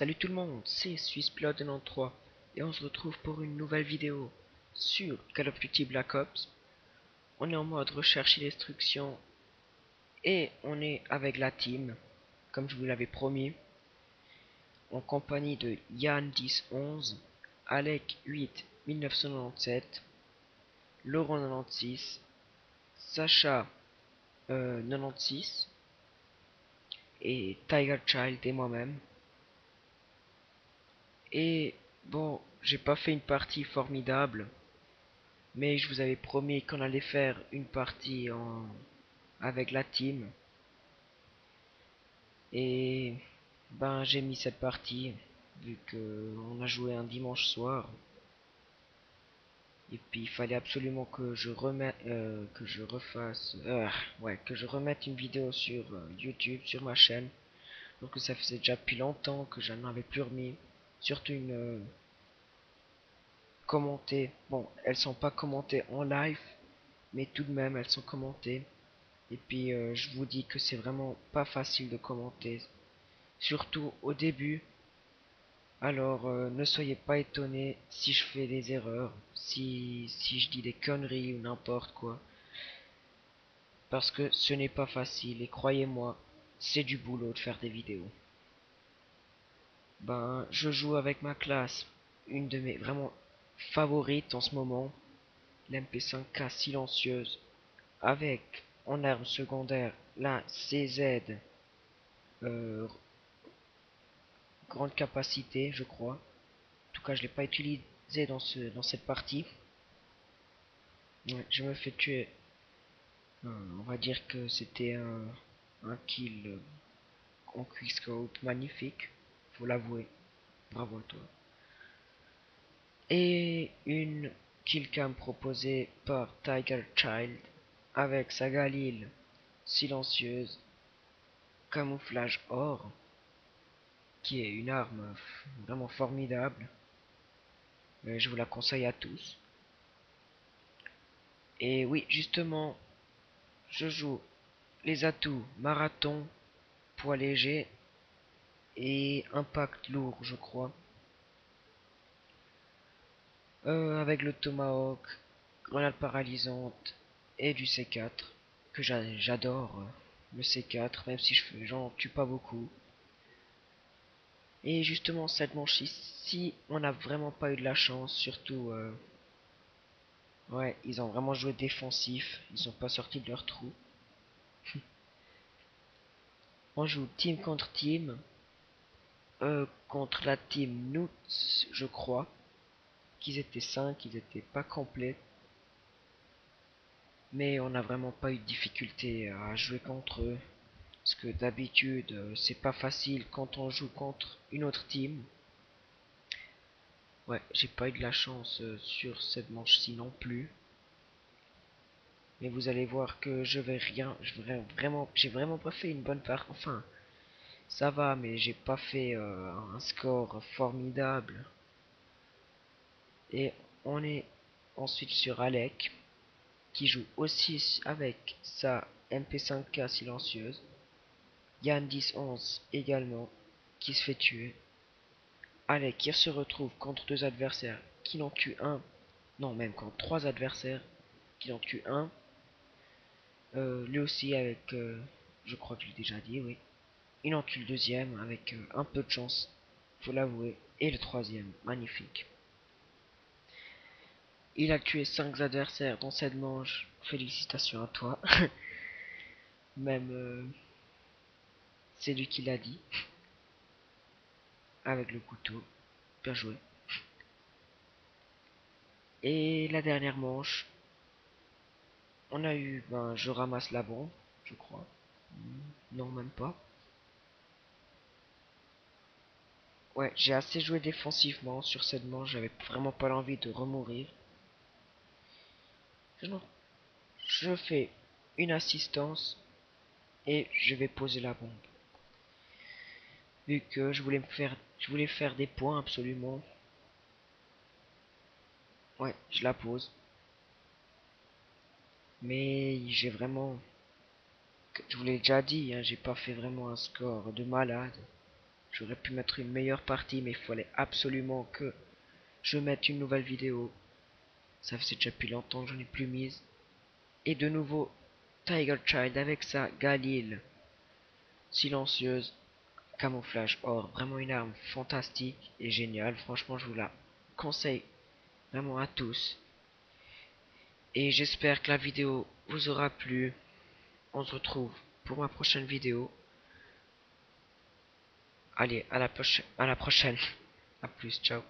Salut tout le monde, c'est SwissPilot93 et on se retrouve pour une nouvelle vidéo sur Call of Duty Black Ops. On est en mode recherche et destruction et on est avec la team, comme je vous l'avais promis, en compagnie de Yann 1011, Alec 8 1997, Laurent 96, Sacha 96 et Tiger Child et moi-même. Et bon, j'ai pas fait une partie formidable, mais je vous avais promis qu'on allait faire une partie avec la team. Et ben j'ai mis cette partie, vu que on a joué un dimanche soir. Et puis il fallait absolument que je remette, que je remette une vidéo sur YouTube, sur ma chaîne. Donc que ça faisait déjà depuis longtemps que j'en avais plus remis. Surtout une commentée. Bon, elles sont pas commentées en live, mais tout de même elles sont commentées. Et puis je vous dis que c'est vraiment pas facile de commenter, surtout au début. Alors ne soyez pas étonnés si je fais des erreurs, si je dis des conneries ou n'importe quoi. Parce que ce n'est pas facile et croyez-moi, c'est du boulot de faire des vidéos. Ben, je joue avec ma classe, une de mes vraiment favorites en ce moment, l'MP5K silencieuse, avec en arme secondaire la CZ euh, grande capacité, je crois. En tout cas, je l'ai pas utilisé dans cette partie. Ouais, je me fais tuer. On va dire que c'était un kill en quickscope magnifique. Faut l'avouer. Bravo à toi. Et une killcam proposée par Tiger Child avec sa Galil silencieuse, camouflage or, qui est une arme vraiment formidable. Je vous la conseille à tous. Et oui, justement, je joue les atouts marathon, poids léger et impact lourd, je crois. Avec le Tomahawk, grenade paralysante et du C4, que j'adore, le C4, même si j'en tue pas beaucoup. Et justement, cette manche ici, on n'a vraiment pas eu de la chance, surtout, ouais, ils ont vraiment joué défensif, ils sont pas sortis de leur trou. On joue team contre team, contre la team Noots, je crois, qu'ils étaient 5, ils étaient pas complets. Mais on n'a vraiment pas eu de difficulté à jouer contre eux. Parce que d'habitude, c'est pas facile quand on joue contre une autre team. Ouais, j'ai pas eu de la chance sur cette manche-ci non plus. Mais vous allez voir que j'ai vraiment pas fait une bonne part. Enfin, ça va, mais j'ai pas fait un score formidable. Et on est ensuite sur Alec, qui joue aussi avec sa MP5K silencieuse. Yann 10-11 également, qui se fait tuer. Alec qui se retrouve contre deux adversaires qui n'en tuent un. Non, même contre trois adversaires qui n'en tuent un. Lui aussi avec, je crois que je l'ai déjà dit, oui. Il en tue le deuxième avec un peu de chance, faut l'avouer. Et le troisième, magnifique. Il a tué 5 adversaires dans cette manche. Félicitations à toi. Même, c'est lui qui l'a dit. Avec le couteau. Bien joué. Et la dernière manche, on a eu, ben, je ramasse la bombe, je crois. Non, même pas. Ouais, j'ai assez joué défensivement sur cette manche, j'avais vraiment pas l'envie de remourir. Je fais une assistance et je vais poser la bombe. Vu que je voulais faire des points absolument. Ouais, je la pose. Mais j'ai vraiment, je vous l'ai déjà dit, hein, j'ai pas fait vraiment un score de malade. J'aurais pu mettre une meilleure partie, mais il fallait absolument que je mette une nouvelle vidéo. Ça faisait déjà depuis longtemps que j'en ai plus mise. Et de nouveau, Tiger Child avec sa Galil silencieuse, camouflage or, vraiment une arme fantastique et géniale. Franchement, je vous la conseille vraiment à tous. Et j'espère que la vidéo vous aura plu. On se retrouve pour ma prochaine vidéo. Allez, à la prochaine. À plus, ciao.